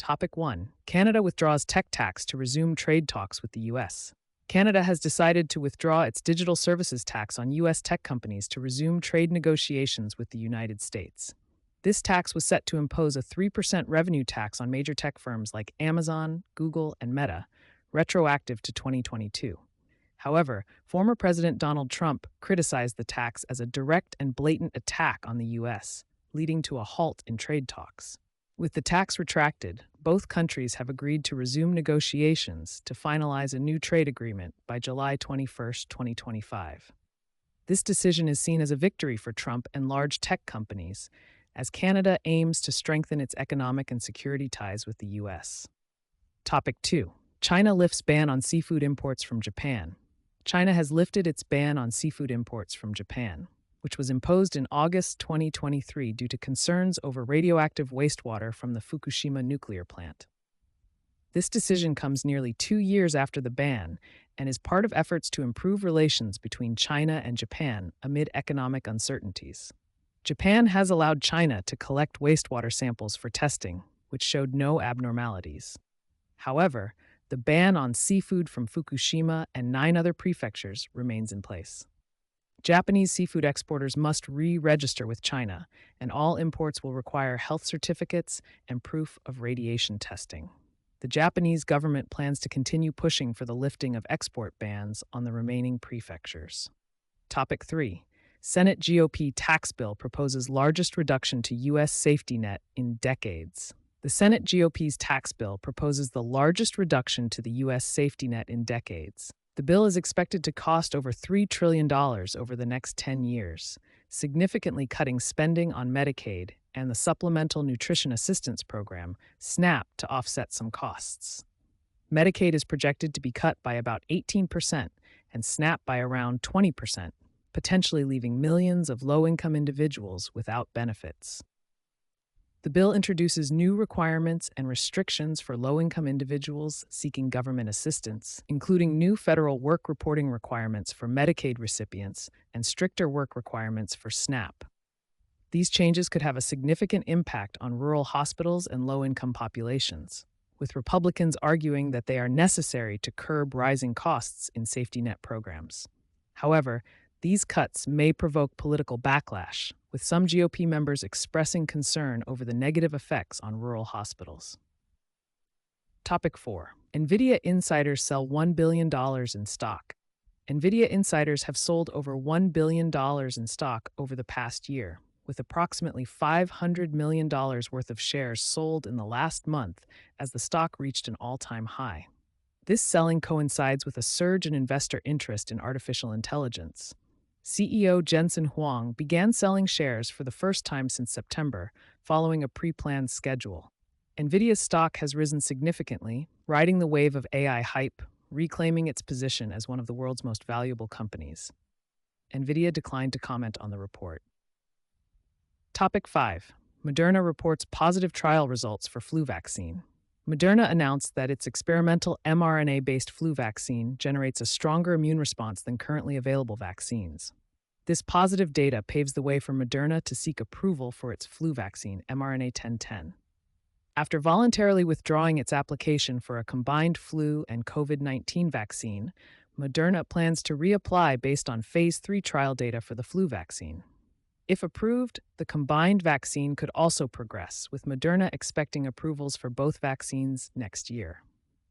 Topic 1. Canada withdraws tech tax to resume trade talks with the U.S. Canada has decided to withdraw its digital services tax on U.S. tech companies to resume trade negotiations with the United States. This tax was set to impose a 3% revenue tax on major tech firms like Amazon, Google, and Meta, retroactive to 2022. However, former President Donald Trump criticized the tax as a direct and blatant attack on the U.S., leading to a halt in trade talks. With the tax retracted, both countries have agreed to resume negotiations to finalize a new trade agreement by July 21, 2025. This decision is seen as a victory for Trump and large tech companies, as Canada aims to strengthen its economic and security ties with the U.S. Topic 2. China lifts ban on seafood imports from Japan. China has lifted its ban on seafood imports from Japan, which was imposed in August 2023 due to concerns over radioactive wastewater from the Fukushima nuclear plant. This decision comes nearly 2 years after the ban and is part of efforts to improve relations between China and Japan amid economic uncertainties. Japan has allowed China to collect wastewater samples for testing, which showed no abnormalities. However, the ban on seafood from Fukushima and 9 other prefectures remains in place. Japanese seafood exporters must re-register with China, and all imports will require health certificates and proof of radiation testing. The Japanese government plans to continue pushing for the lifting of export bans on the remaining prefectures. Topic 3. Senate GOP tax bill proposes largest reduction to U.S. safety net in decades. The Senate GOP's tax bill proposes the largest reduction to the U.S. safety net in decades. The bill is expected to cost over $3 trillion over the next 10 years, significantly cutting spending on Medicaid and the Supplemental Nutrition Assistance Program, SNAP, to offset some costs. Medicaid is projected to be cut by about 18% and SNAP by around 20%, potentially leaving millions of low-income individuals without benefits. The bill introduces new requirements and restrictions for low-income individuals seeking government assistance, including new federal work reporting requirements for Medicaid recipients and stricter work requirements for SNAP. These changes could have a significant impact on rural hospitals and low-income populations, with Republicans arguing that they are necessary to curb rising costs in safety net programs. However, these cuts may provoke political backlash, with some GOP members expressing concern over the negative effects on rural hospitals. Topic 4. Nvidia insiders sell $1 billion in stock. Nvidia insiders have sold over $1 billion in stock over the past year, with approximately $500 million worth of shares sold in the last month as the stock reached an all-time high. This selling coincides with a surge in investor interest in artificial intelligence. CEO Jensen Huang began selling shares for the first time since September, following a pre-planned schedule. Nvidia's stock has risen significantly, riding the wave of AI hype, reclaiming its position as one of the world's most valuable companies. Nvidia declined to comment on the report. Topic 5. Moderna reports positive trial results for flu vaccine. Moderna announced that its experimental mRNA-based flu vaccine generates a stronger immune response than currently available vaccines. This positive data paves the way for Moderna to seek approval for its flu vaccine, mRNA-1010. After voluntarily withdrawing its application for a combined flu and COVID-19 vaccine, Moderna plans to reapply based on Phase 3 trial data for the flu vaccine. If approved, the combined vaccine could also progress, with Moderna expecting approvals for both vaccines next year.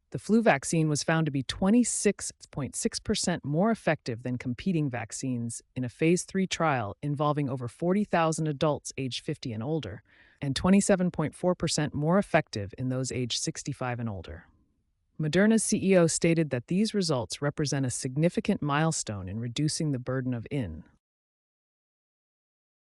The flu vaccine was found to be 26.6% more effective than competing vaccines in a Phase 3 trial involving over 40,000 adults aged 50 and older, and 27.4% more effective in those aged 65 and older. Moderna's CEO stated that these results represent a significant milestone in reducing the burden of